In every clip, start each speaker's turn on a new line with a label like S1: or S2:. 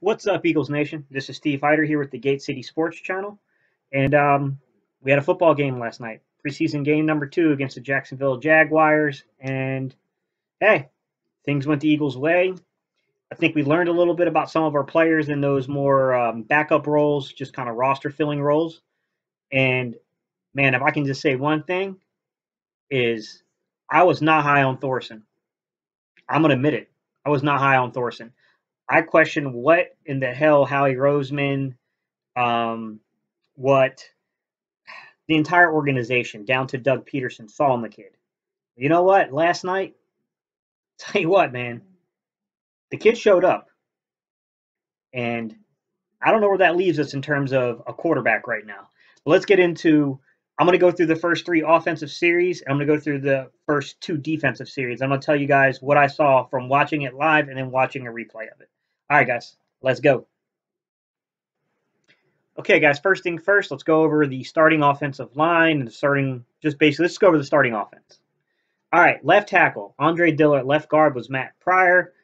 S1: What's up, Eagles Nation? This is Steve Hyder here with the Gate City Sports Channel, and we had a football game last night, preseason game number 2 against the Jacksonville Jaguars, and hey, things went the Eagles' way. I think we learned a little bit about some of our players in those more backup roles, just kind of roster filling roles. And man, if I can just say one thing, is I was not high on Thorson. I'm gonna admit it. I was not high on Thorson. I questioned what in the hell Howie Roseman, um, what the entire organization, down to Doug Peterson, saw in the kid. You know what? Last night, tell you what, man, the kid showed up, and I don't know where that leaves us in terms of a quarterback right now. But let's get into. I'm going to go through the first 3 offensive series, and I'm going to go through the first 2 defensive series. I'm going to tell you guys what I saw from watching it live and then watching a replay of it. All right, guys, let's go. Okay, guys, first thing first, let's go over the starting offensive line and let's go over the starting offense. All right, left tackle, Andre Dillard. Left guard was Matt Pryor.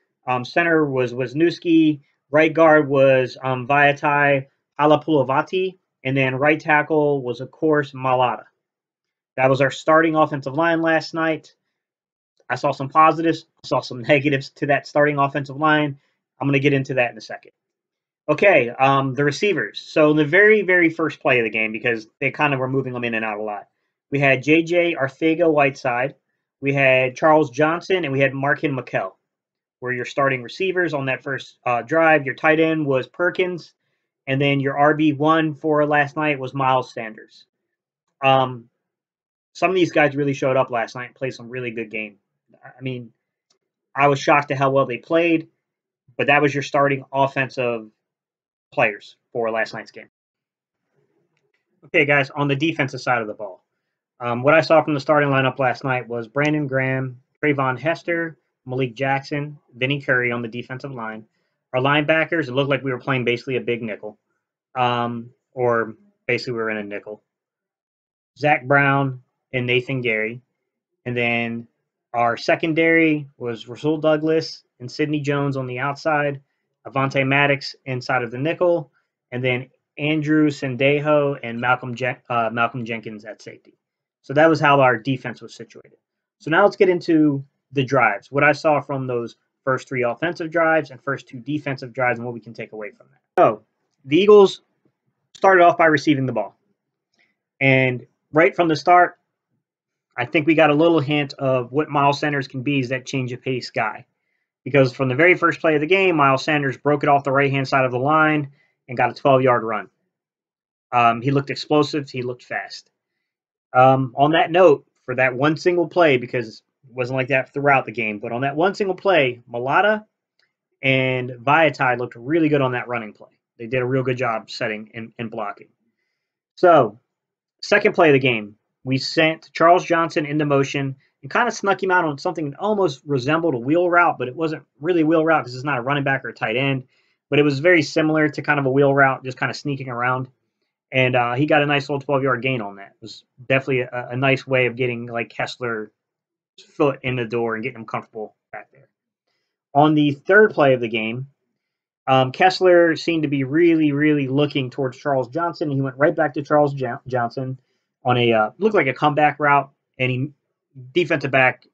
S1: Center was Wisniewski. Right guard was Vaitai Alapulavati. And then right tackle was, of course, Malata. That was our starting offensive line last night. I saw some positives. I saw some negatives to that starting offensive line. I'm going to get into that in a second. Okay, the receivers. So in the very, very first play of the game, because they kind of were moving them in and out a lot, we had J.J. Arcega-Whiteside, we had Charles Johnson, and we had Markin McKell were your starting receivers on that first drive. Your tight end was Perkins, and then your RB1 for last night was Miles Sanders. Some of these guys really showed up last night and played some really good game. I mean, I was shocked at how well they played, but that was your starting offensive players for last night's game. Okay, guys, on the defensive side of the ball, what I saw from the starting lineup last night was Brandon Graham, Trayvon Hester, Malik Jackson, Vinny Curry on the defensive line. Our linebackers, it looked like we were playing basically a big nickel, or basically we were in a nickel. Zach Brown and Nathan Gary. And then our secondary was Rasul Douglas and Sidney Jones on the outside, Avante Maddox inside of the nickel, and then Andrew Sendejo and Malcolm Jenkins at safety. So that was how our defense was situated. So now let's get into the drives, what I saw from those first 3 offensive drives and first 2 defensive drives and what we can take away from that. So the Eagles started off by receiving the ball. And right from the start, I think we got a little hint of what Miles Sanders can be as that change of pace guy. Because from the very first play of the game, Miles Sanders broke it off the right-hand side of the line and got a 12-yard run. He looked explosive. He looked fast. On that note, for that one single play, because it wasn't like that throughout the game, but on that one single play, Malata and Vaitai looked really good on that running play. They did a real good job setting and blocking. So, second play of the game, we sent Charles Johnson into motion and kind of snuck him out on something that almost resembled a wheel route, but it wasn't really a wheel route because it's not a running back or a tight end. But it was very similar to kind of a wheel route, just kind of sneaking around. And he got a nice little 12-yard gain on that. It was definitely a nice way of getting like Kessler's foot in the door and getting him comfortable back there. On the third play of the game, Kessler seemed to be really, really looking towards Charles Johnson. He went right back to Charles Johnson on a looked like a comeback route, and he defensive back.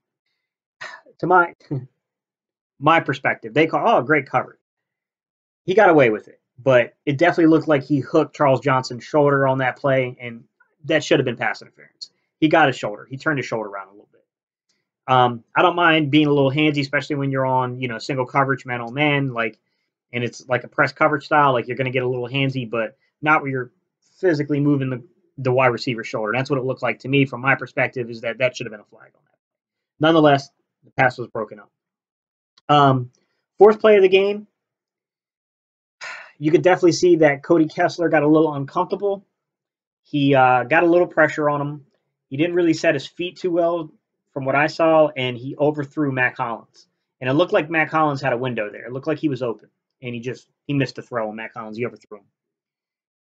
S1: To my perspective, they call great coverage. He got away with it, but it definitely looked like he hooked Charles Johnson's shoulder on that play, and that should have been pass interference. He got his shoulder. He turned his shoulder around a little bit. I don't mind being a little handsy, especially when you're on single coverage man on man, and it's like a press coverage style. Like you're going to get a little handsy, but not where you're physically moving the wide receiver's shoulder. That's what it looked like to me from my perspective, is that should have been a flag on that. Nonetheless, the pass was broken up. Fourth play of the game, you could definitely see that Cody Kessler got a little uncomfortable. He got a little pressure on him. He didn't really set his feet too well from what I saw, and he overthrew Mac Hollins. And it looked like Mac Hollins had a window there. It looked like he was open, and he missed the throw on Mac Hollins. He overthrew him.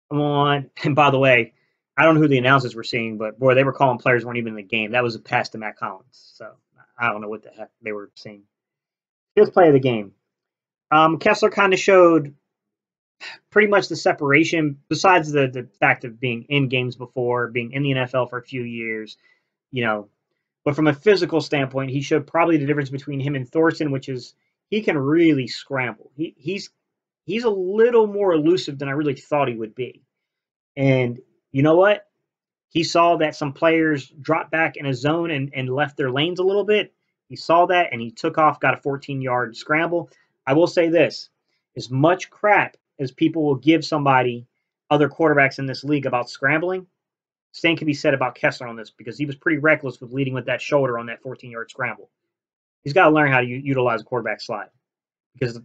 S1: Come on. And by the way, I don't know who the announcers were seeing, but boy, they were calling players weren't even in the game. That was a pass to Mac Hollins. So I don't know what the heck they were seeing. Fifth play of the game. Kessler kind of showed pretty much the separation, besides the fact of being in games before, being in the NFL for a few years, you know, but from a physical standpoint, he showed probably the difference between him and Thorson, which is he can really scramble. He's a little more elusive than I really thought he would be. And you know what? He saw that some players dropped back in a zone and left their lanes a little bit. He saw that and he took off, got a 14-yard scramble. I will say this, as much crap as people will give somebody, other quarterbacks in this league, about scrambling, same can be said about Kessler on this, because he was pretty reckless with leading with that shoulder on that 14-yard scramble. He's got to learn how to utilize a quarterback slide, because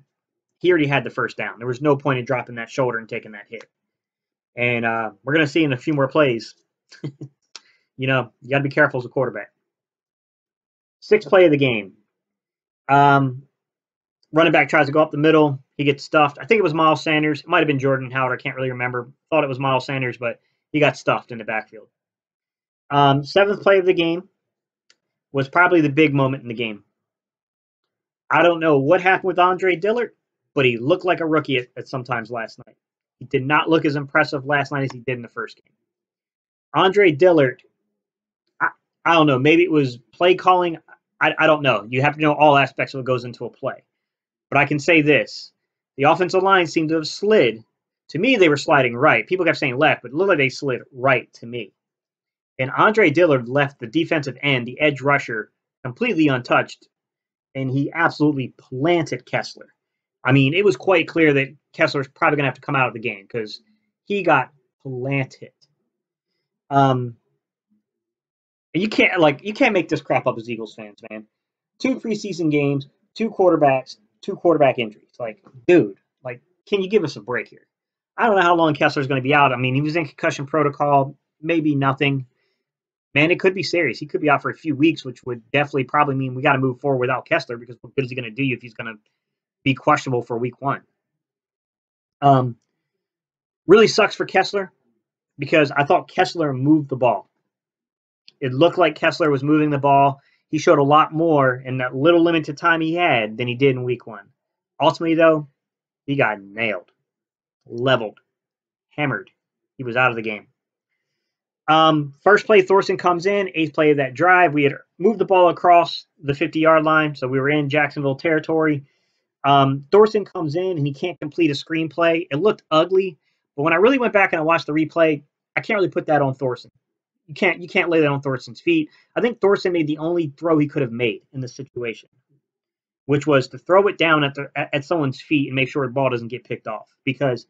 S1: he already had the first down. There was no point in dropping that shoulder and taking that hit. And we're going to see in a few more plays, you got to be careful as a quarterback. Sixth play of the game. Running back tries to go up the middle. He gets stuffed. I think it was Miles Sanders. It might have been Jordan Howard. I can't really remember. Thought it was Miles Sanders, but he got stuffed in the backfield. Seventh play of the game was probably the big moment in the game. I don't know what happened with Andre Dillard, but he looked like a rookie at sometimes last night. He did not look as impressive last night as he did in the first game. Andre Dillard, I don't know. Maybe it was play calling. I don't know. You have to know all aspects of what goes into a play. But I can say this. The offensive line seemed to have slid. To me, they were sliding right. People kept saying left, but it looked like they slid right to me. And Andre Dillard left the defensive end, the edge rusher, completely untouched, and he absolutely planted Kessler. I mean, it was quite clear that Kessler's probably going to have to come out of the game because he got planted. And you can't make this crap up as Eagles fans, man. 2 preseason games, 2 quarterbacks, 2 quarterback injuries. Like, dude, can you give us a break here? I don't know how long Kessler's going to be out. I mean, he was in concussion protocol, maybe nothing. Man, it could be serious. He could be out for a few weeks, which would definitely probably mean we got to move forward without Kessler, because what good is he going to do if he's going to be questionable for week 1? Really sucks for Kessler, because I thought Kessler moved the ball. It looked like Kessler was moving the ball. He showed a lot more in that little limited time he had than he did in week 1. Ultimately, though, he got nailed, leveled, hammered. He was out of the game. First play, Thorson comes in. 8th play of that drive, we had moved the ball across the 50-yard line, so we were in Jacksonville territory. Thorson comes in, and he can't complete a screen play. It looked ugly, but when I really went back and I watched the replay, I can't really put that on Thorson. You can't lay that on Thorson's feet. I think Thorson made the only throw he could have made in this situation, which was to throw it down at someone's feet and make sure the ball doesn't get picked off. Because,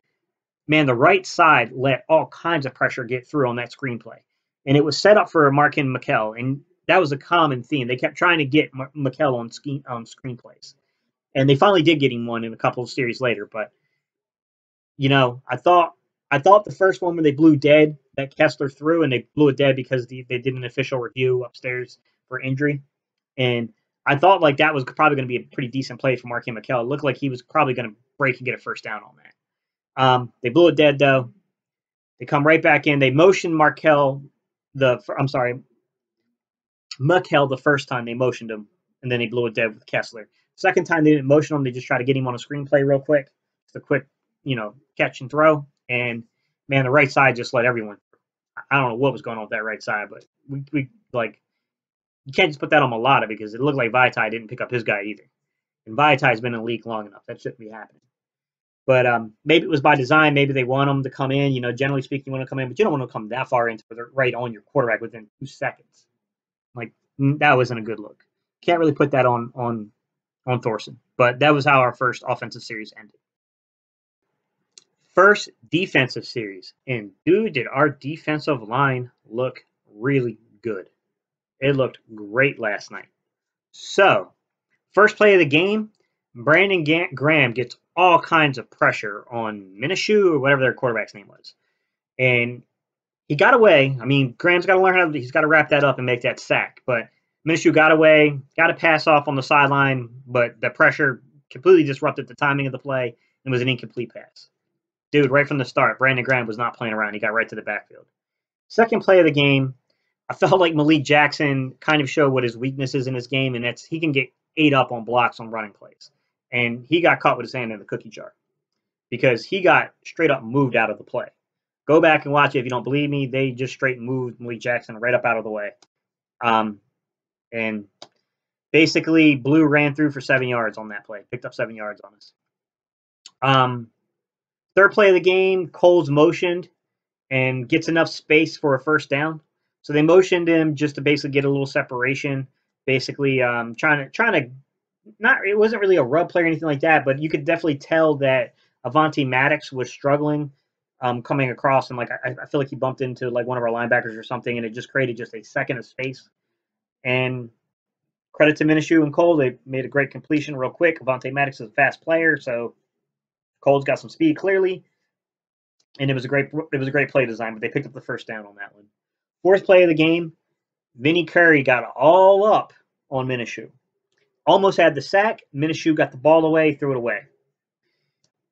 S1: man, the right side let all kinds of pressure get through on that screenplay. And it was set up for Markin McKell, and that was a common theme. They kept trying to get McKell on screenplays. And they finally did get him one in a couple of series later. But, I thought the first one when they blew dead, that Kessler threw, and they blew it dead because they did an official review upstairs for injury. And I thought that was probably going to be a pretty decent play for Markin McKell. It looked like he was probably going to break and get a first down on that. They blew it dead, though. They come right back in. They motioned McKell the first time they motioned him, and then they blew it dead with Kessler. Second time they didn't motion him. They just tried to get him on a screenplay real quick. Just a quick, catch and throw. And, man, the right side just let everyone. I don't know what was going on with that right side, but we you can't just put that on Mulata, because it looked like Vaitai didn't pick up his guy either. And Vaitai's been in the league long enough. That shouldn't be happening. But maybe it was by design. Maybe they want them to come in. Generally speaking, you want to come in, but you don't want to come that far into it right on your quarterback within 2 seconds. That wasn't a good look. Can't really put that on Thorson. But that was how our first offensive series ended. First defensive series. And, dude, did our defensive line look really good. It looked great last night. So, first play of the game, Brandon Graham gets all kinds of pressure on Minshew, or whatever their quarterback's name was. And he got away. I mean, Graham's got to learn how he's got to wrap that up and make that sack. But Minshew got away, got a pass off on the sideline, but the pressure completely disrupted the timing of the play and was an incomplete pass. Dude, right from the start, Brandon Graham was not playing around. He got right to the backfield. Second play of the game, I felt like Malik Jackson kind of showed what his weakness is in his game, and that's he can get ate up on blocks on running plays. And he got caught with his hand in the cookie jar. because he got straight up moved out of the play. Go back and watch it if you don't believe me. They just straight moved Malik Jackson right up out of the way. And basically, Blue ran through for 7 yards on that play, picked up 7 yards on us. Third play of the game, Coles motioned and gets enough space for a first down. So they motioned him just to basically get a little separation. Basically, trying to not. It wasn't really a rub play or anything like that, but you could definitely tell that Avonte Maddox was struggling coming across, and like I feel like he bumped into like one of our linebackers or something, and it just created just a second of space. And credit to Minshew and Cole, they made a great completion real quick. Avonte Maddox is a fast player, so Cole's got some speed clearly, and it was a great play design. But they picked up the first down on that one. Fourth play of the game, Vinny Curry got all up on Minshew. Almost had the sack. Minshew got the ball away, threw it away.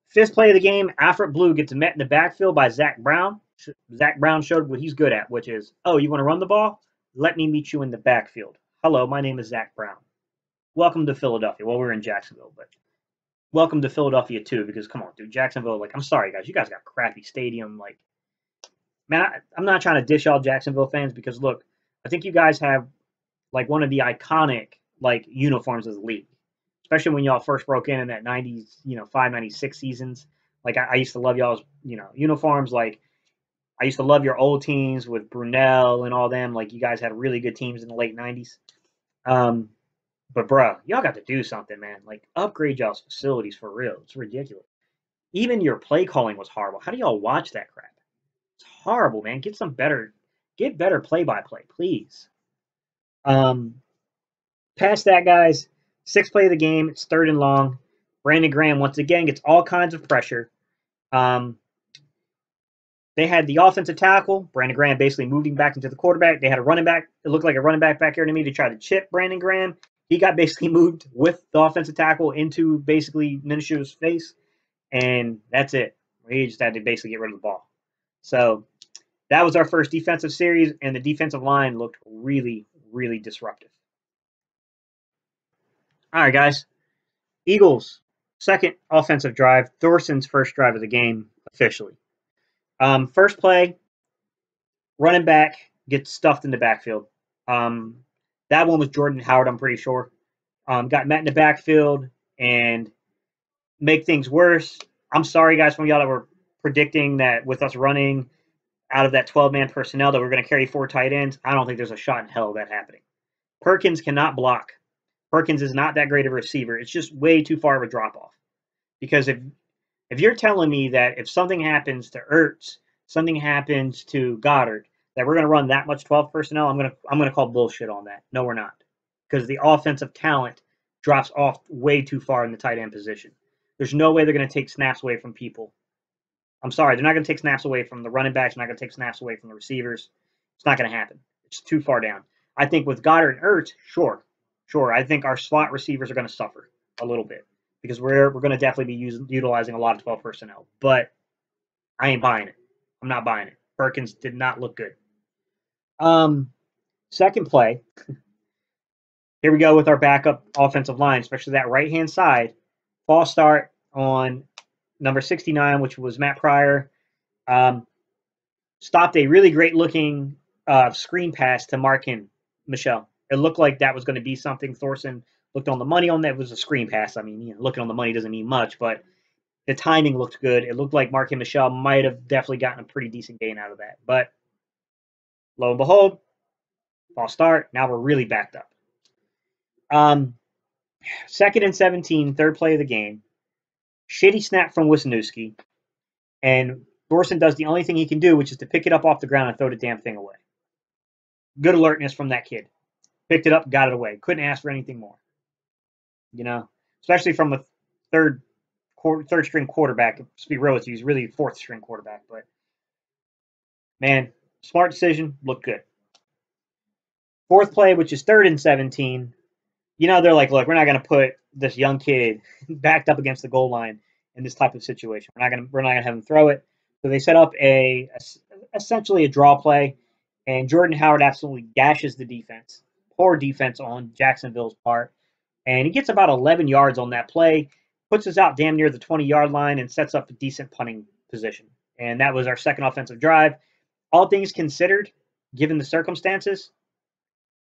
S1: Fifth play of the game, Alfred Blue gets met in the backfield by Zach Brown. Zach Brown showed what he's good at, which is, oh, you want to run the ball? Let me meet you in the backfield. Hello, my name is Zach Brown. Welcome to Philadelphia. Well, we're in Jacksonville, but welcome to Philadelphia too, because come on, dude, Jacksonville, like, I'm sorry, guys. You guys got a crappy stadium. Like, man, I'm not trying to dish all Jacksonville fans because, look, I think you guys have, like, one of the iconic, like, uniforms of the league. Especially when y'all first broke in that 90s, 5, 96 seasons. Like, I used to love y'all's, uniforms. Like, I used to love your old teams with Brunel and all them. Like, you guys had really good teams in the late 90s. But, bruh, y'all got to do something, man. Like, upgrade y'all's facilities for real. It's ridiculous. Even your play calling was horrible. How do y'all watch that crap? It's horrible, man. Get better play-by-play, please. Past that, guys, sixth play of the game. It's 3rd and long. Brandon Graham, once again, gets all kinds of pressure. They had the offensive tackle. Brandon Graham basically moving back into the quarterback. They had a running back. It looked like a running back here to me to try to chip Brandon Graham. He got basically moved with the offensive tackle into basically Minshew's face, and that's it. He just had to basically get rid of the ball. So that was our first defensive series, and the defensive line looked really, really disruptive. All right, guys. Eagles, second offensive drive. Thorson's first drive of the game officially. First play, running back gets stuffed in the backfield. That one was Jordan Howard, I'm pretty sure. Got met in the backfield and make things worse. I'm sorry, guys, from y'all that were predicting that with us running out of that 12-man personnel that we're going to carry 4 tight ends. I don't think there's a shot in hell of that happening. Perkins cannot block. Perkins is not that great of a receiver. It's just way too far of a drop-off. Because if you're telling me that if something happens to Ertz, something happens to Goddard, that we're going to run that much 12 personnel, I'm going to call bullshit on that. No, we're not. Because the offensive talent drops off way too far in the tight end position. There's no way they're going to take snaps away from people. I'm sorry, they're not going to take snaps away from the running backs. They're not going to take snaps away from the receivers. It's not going to happen. It's too far down. I think with Goddard and Ertz, sure. I think our slot receivers are going to suffer a little bit because we're going to definitely be utilizing a lot of 12 personnel. But I ain't buying it. I'm not buying it. Perkins did not look good. Second play. Here we go with our backup offensive line, especially that right-hand side. False start on number 69, which was Matt Pryor. Stopped a really great-looking screen pass to Markin Michelle. It looked like that was going to be something. Thorson looked on the money on that. It was a screen pass. I mean, looking on the money doesn't mean much, but the timing looked good. It looked like Markin Michelle might have definitely gotten a pretty decent gain out of that. But lo and behold, false start. Now we're really backed up. 2nd and 17, third play of the game. Shitty snap from Wisniewski. And Thorson does the only thing he can do, which is to pick it up off the ground and throw the damn thing away. Good alertness from that kid. Picked it up, got it away. Couldn't ask for anything more. Especially from a third string quarterback. To be real with you, he's really 4th string quarterback. But, man, smart decision. Looked good. Fourth play, which is 3rd and 17. They're like, look, we're not going to put this young kid backed up against the goal line in this type of situation. We're not going to have him throw it. So they set up essentially a draw play, and Jordan Howard absolutely gashes the defense. Poor defense on Jacksonville's part. And he gets about 11 yards on that play. puts us out damn near the 20-yard line and sets up a decent punting position. And that was our second offensive drive. All things considered, given the circumstances,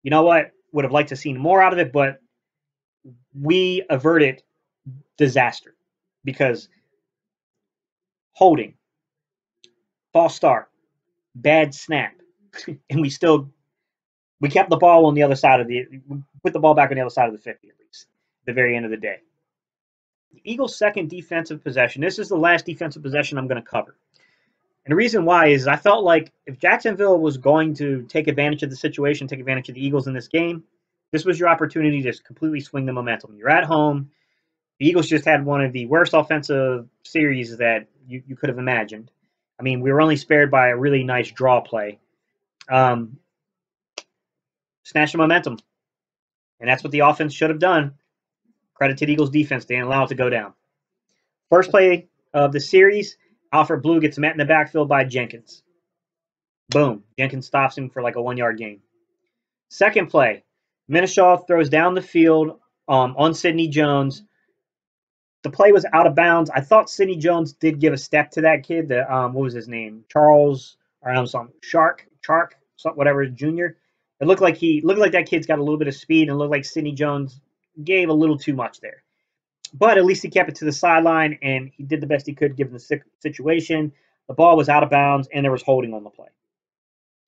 S1: you know what? Would have liked to seen more out of it, but we averted disaster because holding, false start, bad snap, and we kept the ball on the other side of we put the ball back on the other side of the 50 at least, at the very end of the day. The Eagles' second defensive possession. This is the last defensive possession I'm going to cover. And the reason why is I felt like if Jacksonville was going to take advantage of the situation, take advantage of the Eagles in this game, this was your opportunity to completely swing the momentum. You're at home. The Eagles just had one of the worst offensive series that you could have imagined. I mean, we were only spared by a really nice draw play. Snatch the momentum. And that's what the offense should have done. Credit to the Eagles defense. They didn't allow it to go down. First play of the series, Alfred Blue gets met in the backfield by Jenkins. Boom. Jenkins stops him for like a 1-yard gain. Second play, Minishaw throws down the field on Sidney Jones. The play was out of bounds. I thought Sidney Jones did give a step to that kid. What was his name? Charles, or something. Shark, whatever, Jr. It looked like that kid's got a little bit of speed, and it looked like Sidney Jones gave a little too much there. But at least he kept it to the sideline, and he did the best he could given the situation. The ball was out of bounds, and there was holding on the play.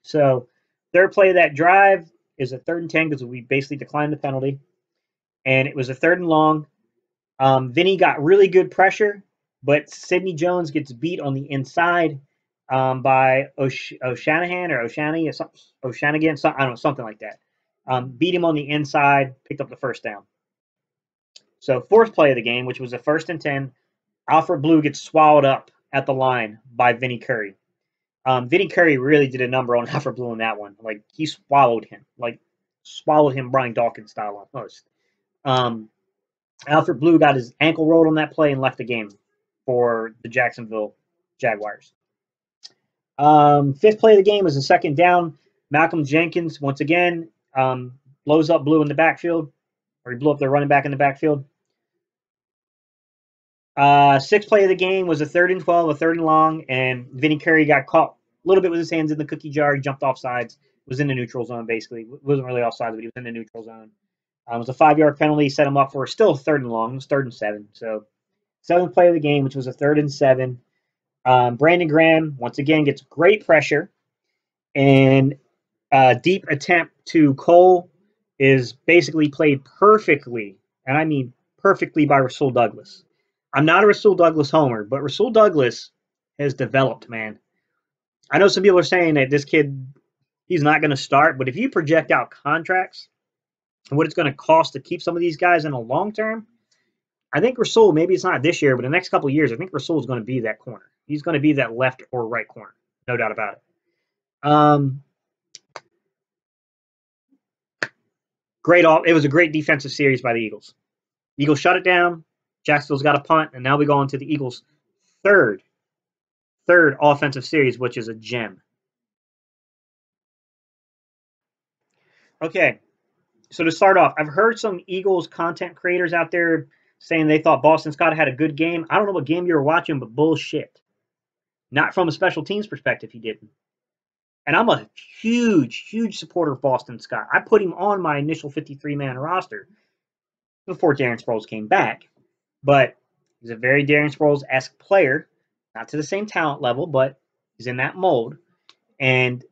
S1: So, third play of that drive is a 3rd and 10 because we basically declined the penalty. And it was a 3rd and long. Vinny got really good pressure, but Sidney Jones gets beat on the inside by O'Shanahan or O'Shanagan, I don't know, something like that. Beat him on the inside, picked up the first down. So 4th play of the game, which was a 1st and 10, Alfred Blue gets swallowed up at the line by Vinny Curry. Vinny Curry really did a number on Alfred Blue in that one. Like, he swallowed him Brian Dawkins style almost. Alfred Blue got his ankle rolled on that play and left the game for the Jacksonville Jaguars. 5th play of the game was a 2nd down. Malcolm Jenkins, once again, blows up Blue in the backfield, or he blew up their running back in the backfield. 6th play of the game was a 3rd and 12, a 3rd and long, and Vinny Curry got caught a little bit with his hands in the cookie jar. He jumped off sides, was in the neutral zone basically. Wasn't really off sides, but he was in the neutral zone. It was a 5-yard penalty, set him up for still 3rd and long. It was 3rd and 7. So 7th play of the game, which was a 3rd and 7. Brandon Graham, once again, gets great pressure. And a deep attempt to Cole is basically played perfectly, and I mean perfectly, by Rasul Douglas. I'm not a Rasul Douglas homer, but Rasul Douglas has developed, man. I know some people are saying that this kid, he's not going to start, but if you project out contracts and what it's going to cost to keep some of these guys in the long term, I think Rasul, maybe it's not this year, but the next couple of years, I think Rasul is going to be that corner. He's going to be that left or right corner. No doubt about it. It was a great defensive series by the Eagles. The Eagles shut it down. Jacksonville's got a punt, and now we go on to the Eagles' third offensive series, which is a gem. Okay, so to start off, I've heard some Eagles content creators out there saying they thought Boston Scott had a good game. I don't know what game you were watching, but bullshit. Not from a special teams perspective, he didn't. And I'm a huge, huge supporter of Boston Scott. I put him on my initial 53-man roster before Darren Sproles came back. But he's a very Darren Sproles-esque player. Not to the same talent level, but he's in that mold. And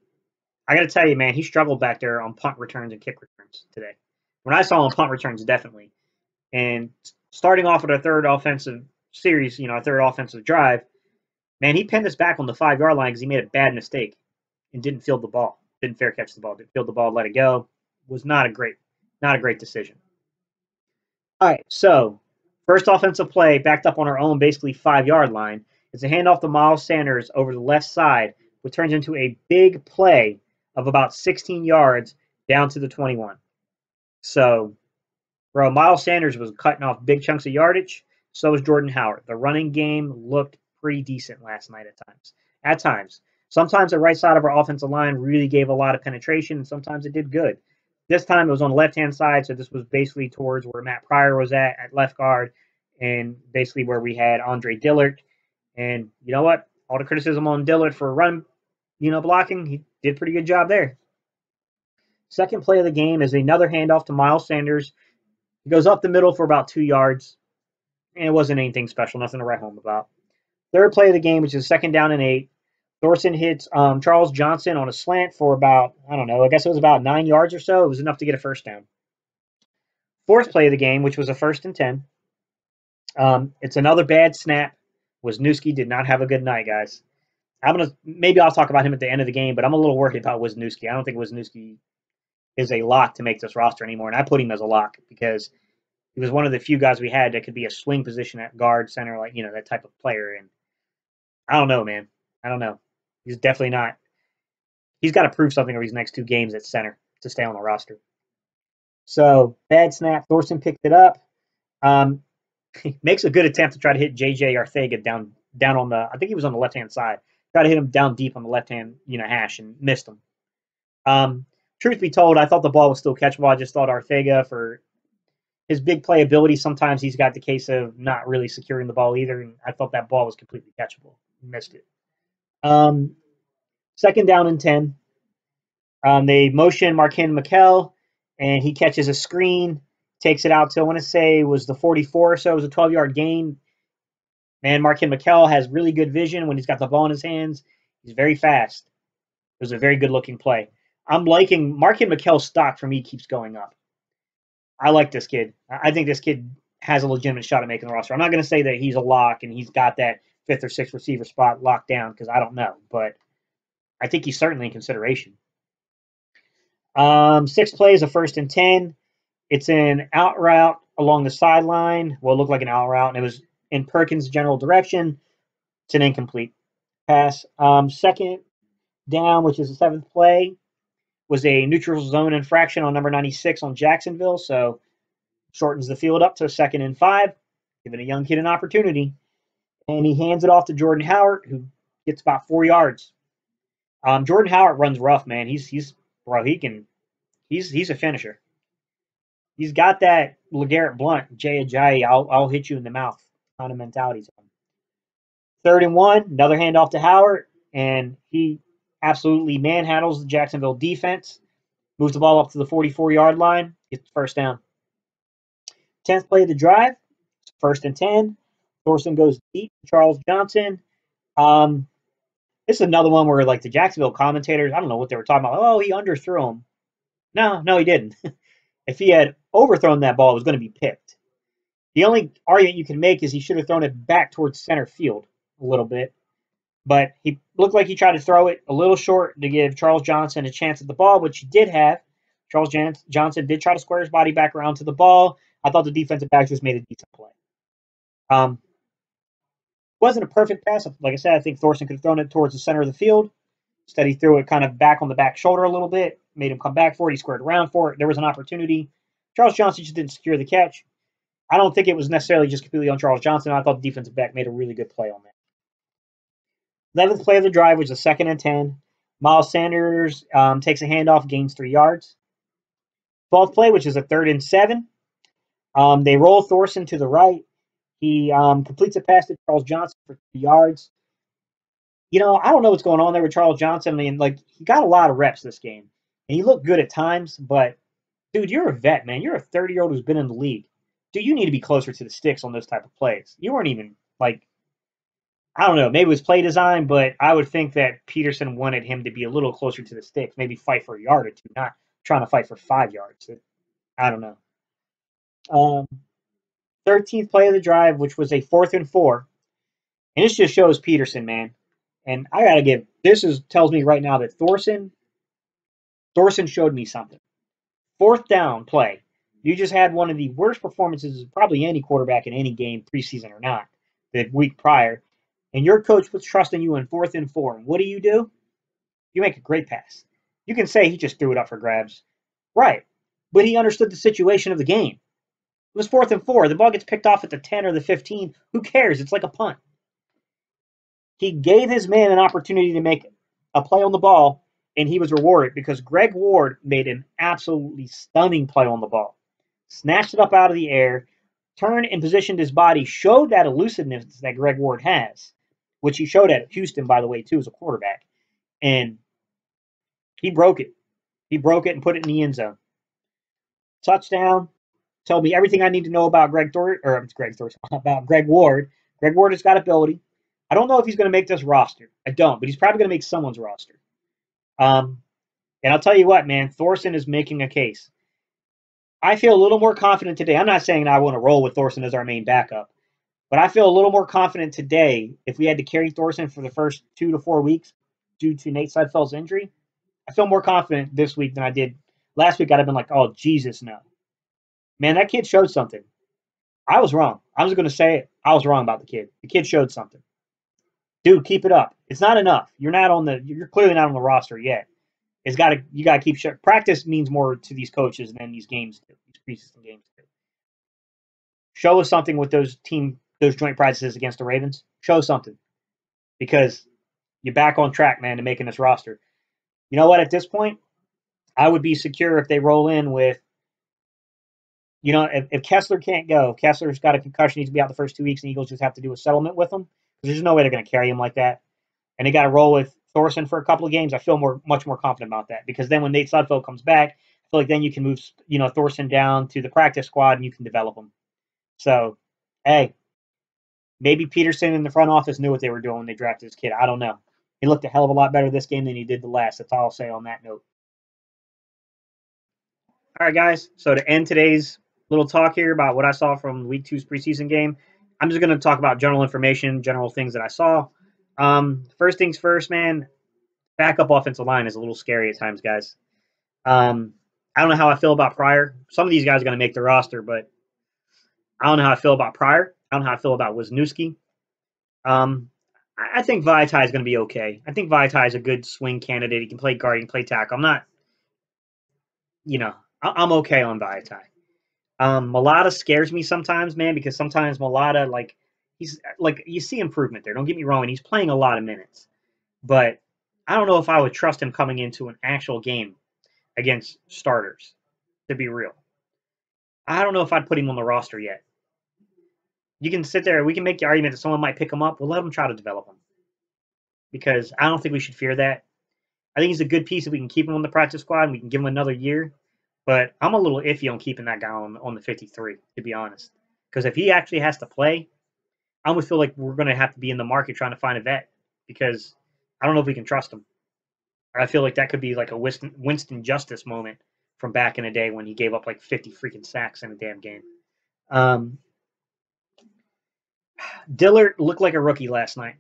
S1: I got to tell you, man, he struggled back there on punt returns and kick returns today. When I saw him on punt returns, definitely. And starting off with our third offensive series, our third offensive drive, man, he pinned us back on the 5-yard line because he made a bad mistake and didn't field the ball. Didn't fair catch the ball. Didn't field the ball, let it go. Was not a great decision. All right, so first offensive play backed up on our own basically 5-yard line. It's a handoff to Miles Sanders over the left side, which turns into a big play of about 16 yards down to the 21. So, bro, Miles Sanders was cutting off big chunks of yardage. So was Jordan Howard. The running game looked pretty decent last night at times. Sometimes the right side of our offensive line really gave a lot of penetration, and sometimes it did good. This time it was on the left-hand side, so this was basically towards where Matt Pryor was at left guard, and basically where we had Andre Dillard. And you know what? All the criticism on Dillard for run, blocking, he did a pretty good job there. Second play of the game is another handoff to Miles Sanders. He goes up the middle for about 2 yards, and it wasn't anything special, nothing to write home about. Third play of the game, which is 2nd down and 8. Thorson hits Charles Johnson on a slant for about, I don't know, I guess it was about 9 yards or so. It was enough to get a first down. Fourth play of the game, which was a 1st and 10. It's another bad snap. Wisniewski did not have a good night, guys. Maybe I'll talk about him at the end of the game, but I'm a little worried about Wisniewski. I don't think Wisniewski is a lock to make this roster anymore, and I put him as a lock because he was one of the few guys we had that could be a swing position at guard, center, like, that type of player. And I don't know, man. I don't know. He's definitely not. He's got to prove something over these next 2 games at center to stay on the roster. So, bad snap. Thorson picked it up. He makes a good attempt to try to hit J.J. Arthega down on the, I think he was on the left-hand side. Tried to hit him down deep on the left-hand, hash and missed him. Truth be told, I thought the ball was still catchable. I just thought Arthega, for his big playability, sometimes he's got the case of not really securing the ball either, and I thought that ball was completely catchable. He missed it. 2nd down and 10. They motion Marquand McKell, and he catches a screen, takes it out to, I want to say, was the 44 or so. It was a 12-yard gain. Man, Marquand McKell has really good vision when he's got the ball in his hands. He's very fast. It was a very good-looking play. I'm liking Marquand McKell's stock for me keeps going up. I like this kid. I think this kid has a legitimate shot at making the roster. I'm not going to say that he's a lock and he's got that 5th or 6th receiver spot locked down because I don't know, but I think he's certainly in consideration. 6th play is a 1st and 10. It's an out route along the sideline. Well, it looked like an out route, and it was in Perkins' general direction. It's an incomplete pass. 2nd down, which is the 7th play, was a neutral zone infraction on number 96 on Jacksonville, so shortens the field up to 2nd and 5, giving a young kid an opportunity. And he hands it off to Jordan Howard, who gets about 4 yards. Jordan Howard runs rough, man. He's a finisher. He's got that LeGarrette Blount, Jay Ajayi, I'll hit you in the mouth kind of mentality. 3rd and 1, another handoff to Howard, and he absolutely manhandles the Jacksonville defense, moves the ball up to the 44-yard line, gets the first down. 10th play of the drive, 1st and 10. Thorson goes deep to Charles Johnson. This is another one where, like, the Jacksonville commentators, I don't know what they were talking about. Oh, he underthrew him. No, he didn't. If he had overthrown that ball, it was going to be picked. The only argument you can make is he should have thrown it back towards center field a little bit. But he looked like he tried to throw it a little short to give Charles Johnson a chance at the ball, which he did have. Charles Johnson did try to square his body back around to the ball. I thought the defensive back just made a decent play. Wasn't a perfect pass. Like I said, I think Thorson could have thrown it towards the center of the field. Instead, he threw it kind of back on the back shoulder a little bit, made him come back for it. He squared around for it. There was an opportunity. Charles Johnson just didn't secure the catch. I don't think it was necessarily just completely on Charles Johnson. I thought the defensive back made a really good play on that. 11th play of the drive was a 2nd and 10. Miles Sanders takes a handoff, gains 3 yards. 12th play, which is a 3rd and 7. They roll Thorson to the right. He completes a pass to Charles Johnson for 3 yards. I don't know what's going on there with Charles Johnson. I mean, like, he got a lot of reps this game, and he looked good at times, but, dude, you're a vet, man. You're a 30-year-old who's been in the league. Dude, you need to be closer to the sticks on those type of plays. You weren't even, like, I don't know, maybe it was play design, but I would think that Peterson wanted him to be a little closer to the sticks, maybe fight for a yard or two, not trying to fight for 5 yards. I don't know. 13th play of the drive, which was a 4th and 4. And this just shows Peterson, man. And I got to give, tells me right now that Thorson showed me something. 4th down play. You just had one of the worst performances of probably any quarterback in any game, preseason or not, the week prior. And your coach was trusting you in 4th and 4. And what do? You make a great pass. You can say he just threw it up for grabs. Right. But he understood the situation of the game. It was 4th and 4. The ball gets picked off at the 10 or the 15. Who cares? It's like a punt. He gave his man an opportunity to make a play on the ball, and he was rewarded because Greg Ward made an absolutely stunning play on the ball. Snatched it up out of the air, turned and positioned his body, showed that elusiveness that Greg Ward has, which he showed at Houston, by the way, too, as a quarterback. And he broke it. He broke it and put it in the end zone. Touchdown. Told me everything I need to know about Greg Ward. Greg Ward has got ability. I don't know if he's going to make this roster. I don't, but he's probably going to make someone's roster. And I'll tell you what, man, Thorson is making a case. I feel a little more confident today. I'm not saying I want to roll with Thorson as our main backup, but I feel a little more confident today if we had to carry Thorson for the first 2 to 4 weeks due to Nate Sudfeld's injury. I feel more confident this week than I did last week. I'd have been like, oh, Jesus, no. Man, that kid showed something. I was wrong. I was going to say it. I was wrong about the kid. The kid showed something. Dude, keep it up. It's not enough. You're clearly not on the roster yet. You gotta keep practice means more to these coaches than these games do, these preseason games do. Show us something with those joint practices against the Ravens. Show something. Because you're back on track, man, to making this roster. You know what, at this point, I would be secure if they roll in with, if Kessler can't go, if Kessler's got a concussion, needs to be out the first 2 weeks, and the Eagles just have to do a settlement with him, because there's no way they're going to carry him like that. And they got to roll with Thorson for a couple of games. I feel much more confident about that, because then when Nate Sudfeld comes back, I feel like then you can move, Thorson down to the practice squad and you can develop him. So, hey, maybe Peterson in the front office knew what they were doing when they drafted this kid. I don't know. He looked a hell of a lot better this game than he did the last. That's all I'll say on that note. All right, guys. So to end today's little talk here about what I saw from Week 2's preseason game, I'm just going to talk about general information, general things that I saw. First things first, man, backup offensive line is a little scary at times, guys. I don't know how I feel about Pryor. Some of these guys are going to make the roster, but I don't know how I feel about Pryor. I don't know how I feel about Wisniewski. I think Vaitai is going to be okay. I think Vaitai is a good swing candidate. He can play guard, he can play tackle. I'm okay on Vaitai. Mulata scares me sometimes, man, because sometimes Mulata, he's you see improvement there. Don't get me wrong, and he's playing a lot of minutes. But I don't know if I would trust him coming into an actual game against starters, to be real. I don't know if I'd put him on the roster yet. You can sit there, we can make the argument that someone might pick him up. We'll let him try to develop him. Because I don't think we should fear that. I think he's a good piece if we can keep him on the practice squad and we can give him another year. But I'm a little iffy on keeping that guy on the 53, to be honest. Because if he actually has to play, I would feel like we're going to have to be in the market trying to find a vet. Because I don't know if we can trust him. I feel like that could be like a Winston Justice moment from back in the day when he gave up like 50 freaking sacks in a damn game. Dillard looked like a rookie last night.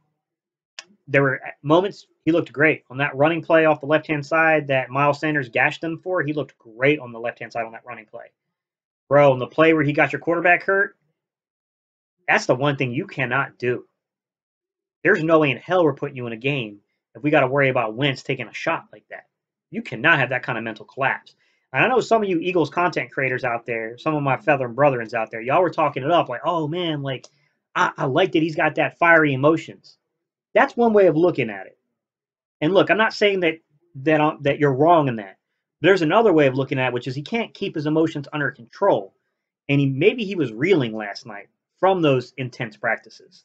S1: There were moments he looked great. On that running play off the left-hand side that Miles Sanders gashed him for, he looked great on the left-hand side on that running play. Bro, on the play where he got your quarterback hurt, that's the one thing you cannot do. There's no way in hell we're putting you in a game if we got to worry about Wentz taking a shot like that. You cannot have that kind of mental collapse. And I know some of you Eagles content creators out there, some of my feather brethrens out there, y'all were talking it up like, oh, man, I like that he's got that fiery emotions. That's one way of looking at it. And look, I'm not saying that you're wrong in that. There's another way of looking at it, which is he can't keep his emotions under control. And maybe he was reeling last night from those intense practices.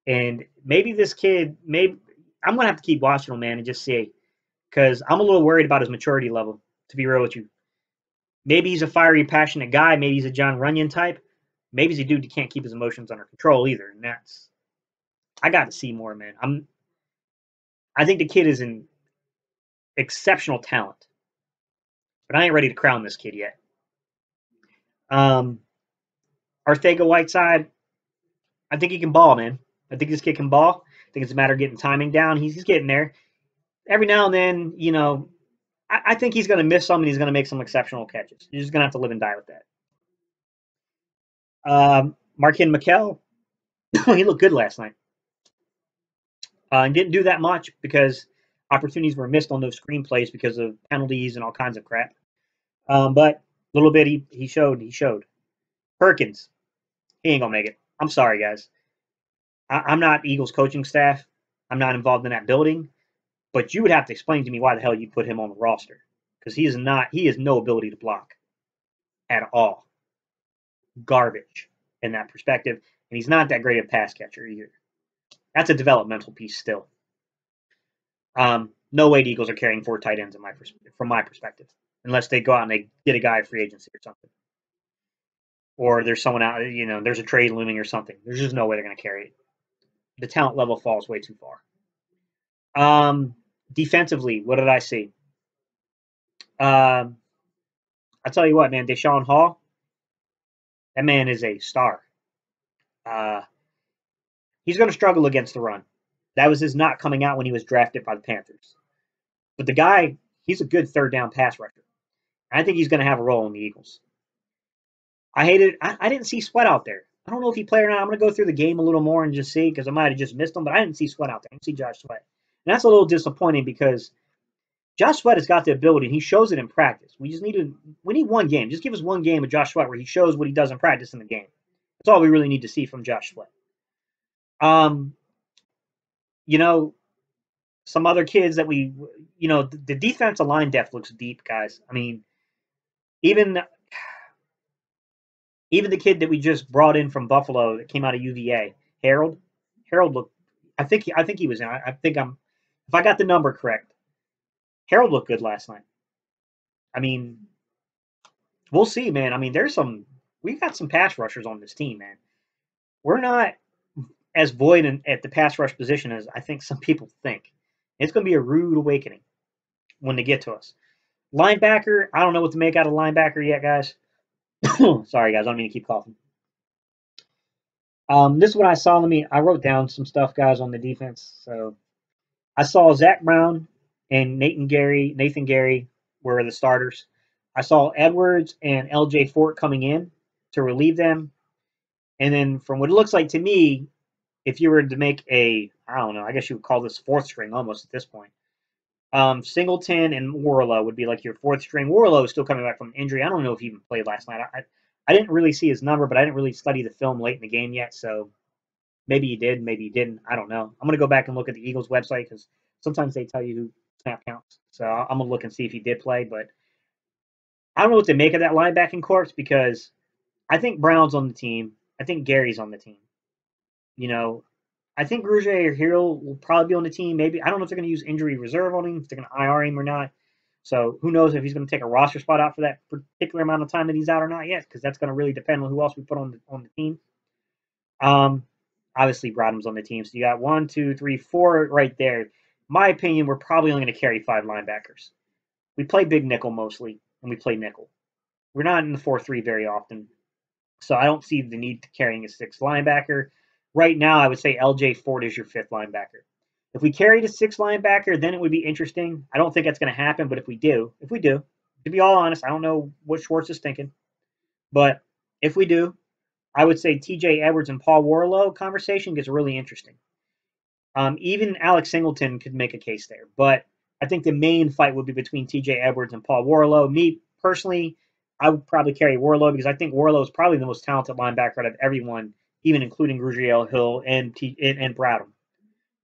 S1: And maybe this kid, I'm going to have to keep watching him, man, and just see. Because I'm a little worried about his maturity level, to be real with you. Maybe he's a fiery, passionate guy. Maybe he's a John Runyon type. Maybe he's a dude who can't keep his emotions under control either. And I got to see more, man. I think the kid is an exceptional talent. But I ain't ready to crown this kid yet. Arcega-Whiteside, I think he can ball, man. I think this kid can ball. I think it's a matter of getting timing down. He's getting there. Every now and then, I think he's going to miss some and he's going to make some exceptional catches. You're just going to have to live and die with that. Markin McKell, he looked good last night. He didn't do that much because opportunities were missed on those screenplays because of penalties and all kinds of crap. But a little bit he showed. Perkins, he ain't going to make it. I'm sorry, guys. I'm not Eagles coaching staff. I'm not involved in that building. But you would have to explain to me why the hell you put him on the roster. Because he has no ability to block at all. garbage in that perspective, and he's not that great a pass catcher either. That's a developmental piece still. No way the Eagles are carrying 4 tight ends from my perspective, unless they go out and they get a guy free agency or something, or there's someone out, there's a trade looming or something. There's just no way they're going to carry it. The talent level falls way too far. Defensively, what did I see? I tell you what, man, Deshaun Hall, that man is a star. He's going to struggle against the run. That was his not coming out when he was drafted by the Panthers. But the guy, he's a good third down pass rusher. I think he's going to have a role in the Eagles. I didn't see Sweat out there. I don't know if he played or not. I'm going to go through the game a little more and just see, because I might have just missed him, but I didn't see Sweat out there. I didn't see Josh Sweat. And that's a little disappointing because Josh Sweat has got the ability, and he shows it in practice. We need one game. Just give us one game of Josh Sweat where he shows what he does in practice in the game. That's all we really need to see from Josh Sweat. Some other kids that the defensive line depth looks deep, guys. I mean, even the kid that we just brought in from Buffalo that came out of UVA, Harold looked. I think he was in. If I got the number correct, Harold looked good last night. I mean, we'll see, man. I mean, we've got some pass rushers on this team, man. We're not as void at the pass rush position as I think some people think. It's going to be a rude awakening when they get to us. Linebacker, I don't know what to make out of linebacker yet, guys. Sorry, guys. I don't mean to keep coughing. This is what I saw. I wrote down some stuff, guys, on the defense. So I saw Zach Brown and Nathan Gary were the starters. I saw Edwards and LJ Fort coming in to relieve them. And then from what it looks like to me, if you were to make I don't know, I guess you would call this fourth string almost at this point. Singleton and Warlow would be like your fourth string. Warlow is still coming back from injury. I don't know if he even played last night. I didn't really see his number, but I didn't really study the film late in the game yet, so maybe he did, maybe he didn't. I don't know. I'm going to go back and look at the Eagles website because sometimes they tell you who snap counts. So I'm going to look and see if he did play, but I don't know what to make of that linebacking corps because I think Brown's on the team. I think Gary's on the team. I think Rouget or Hero will probably be on the team. Maybe I don't know if they're going to use injury reserve on him, if they're going to IR him or not. So who knows if he's going to take a roster spot out for that particular amount of time that he's out or not yet, because that's going to really depend on who else we put on the team. Obviously Brodham's on the team, so you got 1, 2, 3, 4 right there. In my opinion, we're probably only going to carry 5 linebackers. We play big nickel mostly, and we play nickel. We're not in the 4-3 very often, so I don't see the need to carrying a 6th linebacker. Right now, I would say LJ Ford is your 5th linebacker. If we carried a 6th linebacker, then it would be interesting. I don't think that's going to happen, but if we do, to be all honest, I don't know what Schwartz is thinking, but if we do, I would say TJ Edwards and Paul Warlow conversation gets really interesting. Even Alex Singleton could make a case there, but I think the main fight would be between TJ Edwards and Paul Warlow. Me, personally, I would probably carry Warlow because I think Warlow is probably the most talented linebacker out of everyone, even including Rougiel, Hill, and Bradham.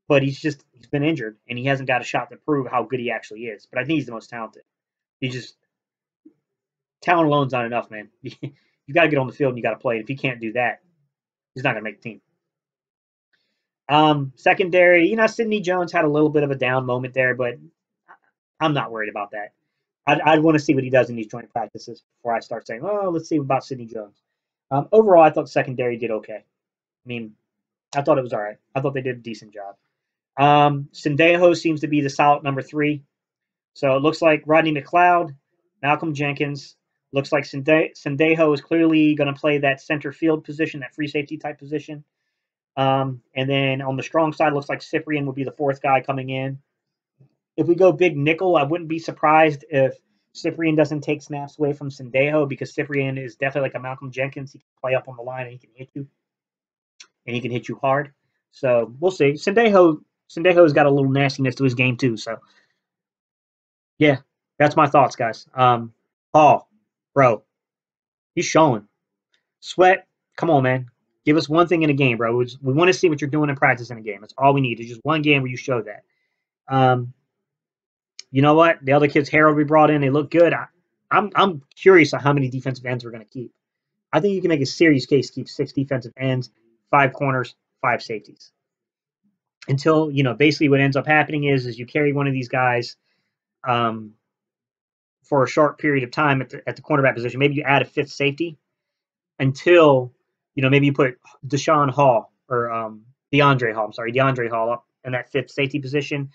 S1: But he's been injured, and he hasn't got a shot to prove how good he actually is. But I think he's the most talented. Talent alone's not enough, man. You got to get on the field and you got to play. If he can't do that, he's not going to make the team. Secondary, Sidney Jones had a little bit of a down moment there, but I'm not worried about that. I'd want to see what he does in these joint practices before I start saying, oh, let's see about Sidney Jones. Overall, I thought secondary did okay. I mean, I thought it was all right. I thought they did a decent job. Sendejo seems to be the solid number 3. So it looks like Rodney McLeod, Malcolm Jenkins. Looks like Sendejo is clearly going to play that center field position, that free safety type position. And then on the strong side, looks like Cyprian would be the 4th guy coming in. If we go big nickel, I wouldn't be surprised if Cyprian doesn't take snaps away from Sendejo because Cyprian is definitely like a Malcolm Jenkins. He can play up on the line and he can hit you. And he can hit you hard. So we'll see. Sendejo's got a little nastiness to his game too. So yeah, that's my thoughts, guys. Paul, bro, he's showing. Sweat, come on, man. Give us one thing in a game, bro. We want to see what you're doing in practice in a game. That's all we need. It's just one game where you show that. You know what? The other kids, Harold, we brought in, they look good. I'm curious on how many defensive ends we're going to keep. I think you can make a serious case to keep 6 defensive ends, 5 corners, 5 safeties. Until, basically what ends up happening is you carry one of these guys for a short period of time at the cornerback position. Maybe you add a 5th safety until, maybe you put DeAndre Hall up in that 5th safety position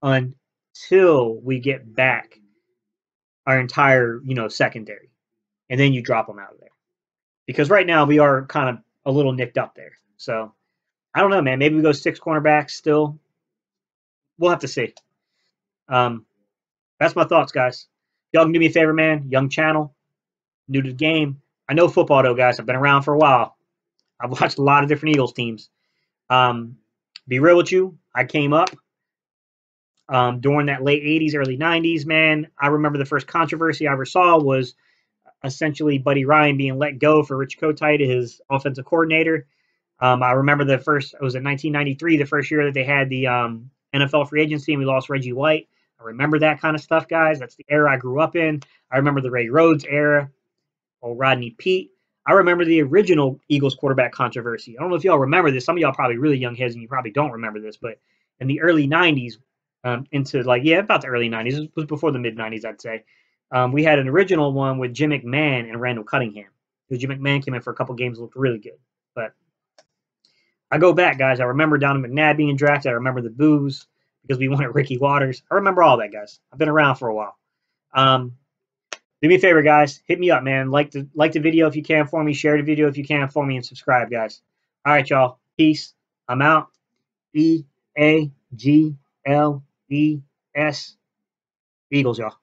S1: until we get back our entire, secondary. And then you drop them out of there. Because right now we are kind of a little nicked up there. So I don't know, man. Maybe we go 6 cornerbacks still. We'll have to see. That's my thoughts, guys. Y'all can do me a favor, man. Young channel, new to the game. I know football, though, guys. I've been around for a while. I've watched a lot of different Eagles teams. Be real with you, I came up during that late 80s, early 90s, man. I remember the first controversy I ever saw was essentially Buddy Ryan being let go for Rich Kotite, his offensive coordinator. I remember it was in 1993, the first year that they had the NFL free agency, and we lost Reggie White. I remember that kind of stuff, guys. That's the era I grew up in. I remember the Ray Rhodes era, or Rodney Peete. I remember the original Eagles quarterback controversy. I don't know if y'all remember this. Some of y'all probably really young heads, and you probably don't remember this, but in the early 90s, about the early 90s. It was before the mid-90s, I'd say. We had an original one with Jim McMahon and Randall Cunningham. Because Jim McMahon came in for a couple games, looked really good. But I go back, guys. I remember Donovan McNabb being drafted. I remember the boos because we wanted Ricky Waters. I remember all that, guys. I've been around for a while. Do me a favor, guys. Hit me up, man. Like the video if you can for me. Share the video if you can for me. And subscribe, guys. All right, y'all. Peace. I'm out. EAGLES. Eagles, y'all.